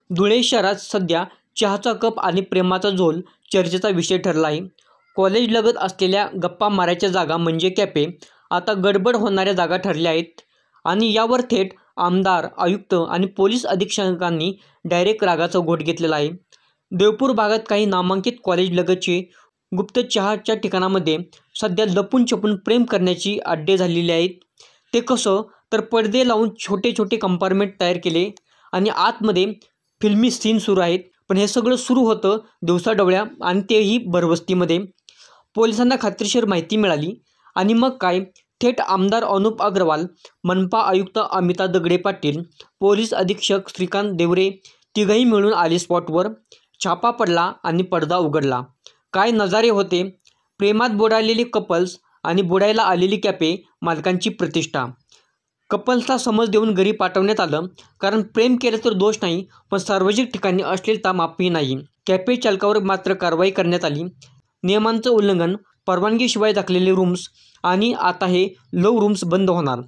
धुळे शहरात सध्या चहाचा कप आणि प्रेमाचा झोल चर्चेचा विषय ठरला आहे. कॉलेज लगत असलेल्या गप्पा मारायच्या जागा म्हणजे कॅफे आता गडबड होणाऱ्या जागा ठरल्या आहेत आणि यावर थेट आमदार, आयुक्त आणि पोलीस अधीक्षकांनी डायरेक्ट रागाचा घोट घेतलेला आहे. देवपूर भागात काही नामांकित कॉलेज लगतचे गुप्त चहाच्या ठिकाणामध्ये सध्या लपून छपून प्रेम करण्याची अड्डे झालेले आहेत. ते कसं तर पडदे लावून छोटे छोटे कंपार्टमेंट तयार केले आणि आतमध्ये फिल्मी सीन सुरू आहेत. पण हे सगळं सुरू होतं दिवसाढवळ्या आणि तेही भरवस्तीमध्ये. पोलिसांना खात्रीशीर माहिती मिळाली आणि मग काय, थेट आमदार अनुप अग्रवाल, मनपा आयुक्त अमिता दगडे पाटील, पोलीस अधीक्षक श्रीकांत देवरे तिघही मिळून आले स्पॉटवर. छापा पडला आणि पडदा उघडला. काय नजारे होते! प्रेमात बुडालेली कपल्स आणि बुडायला आलेली कॅफे मालकांची प्रतिष्ठा. कपल्सला समज देऊन घरी पाठवण्यात आलं, कारण प्रेम केलं तर दोष नाही, पण सार्वजनिक ठिकाणी अश्लीलता माफी नाही. कॅफे चालकावर मात्र कारवाई करण्यात आली. नियमांचं उल्लंघन, परवानगीशिवाय दाखलेले रूम्स आणि आता हे लव्ह रूम्स बंद होणार.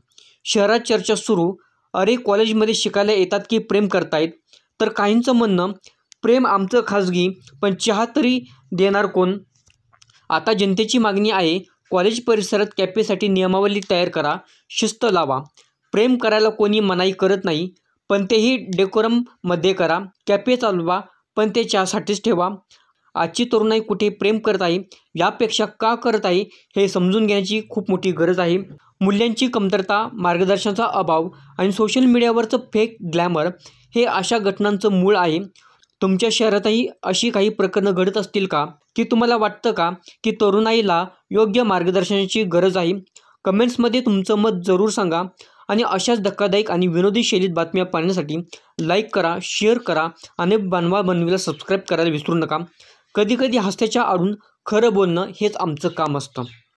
शहरात चर्चा सुरू. अरे, कॉलेजमध्ये शिकायला येतात की प्रेम करतायत? तर काहींचं म्हणणं, प्रेम आमचं खाजगी, पण चहा तरी देणार कोण? आता जनतेची मागणी आहे, कॉलेज परिसरात कॅफेसाठी नियमावली तयार करा, शिस्त लावा. प्रेम करायला कोणी मनाई करत नाही, पण तेही डेकोरममध्ये करा. कॅफे चालवा, पण ते चहासाठीच ठेवा. आजची तरुणाई कुठे प्रेम करत आहे, यापेक्षा का करत आहे हे समजून घेण्याची खूप मोठी गरज आहे. मूल्यांची कमतरता, मार्गदर्शनाचा अभाव आणि सोशल मीडियावरचं फेक ग्लॅमर हे अशा घटनांचं मूळ आहे. तुमच्या शहरातही अशी काही प्रकरणं घडत असतील का? की तुम्हाला वाटतं का की तरुणाईला योग्य मार्गदर्शनाची गरज आहे? कमेंट्समध्ये तुमचं मत जरूर सांगा आणि अशाच धक्कादायक आणि विनोदी शैलीत बातम्या पाहण्यासाठी लाईक करा, शेअर करा आणि बनवाला सबस्क्राईब करायला विसरू नका. कधीकधी हास्याच्या आडून खरं बोलणं हेच आमचं काम असतं.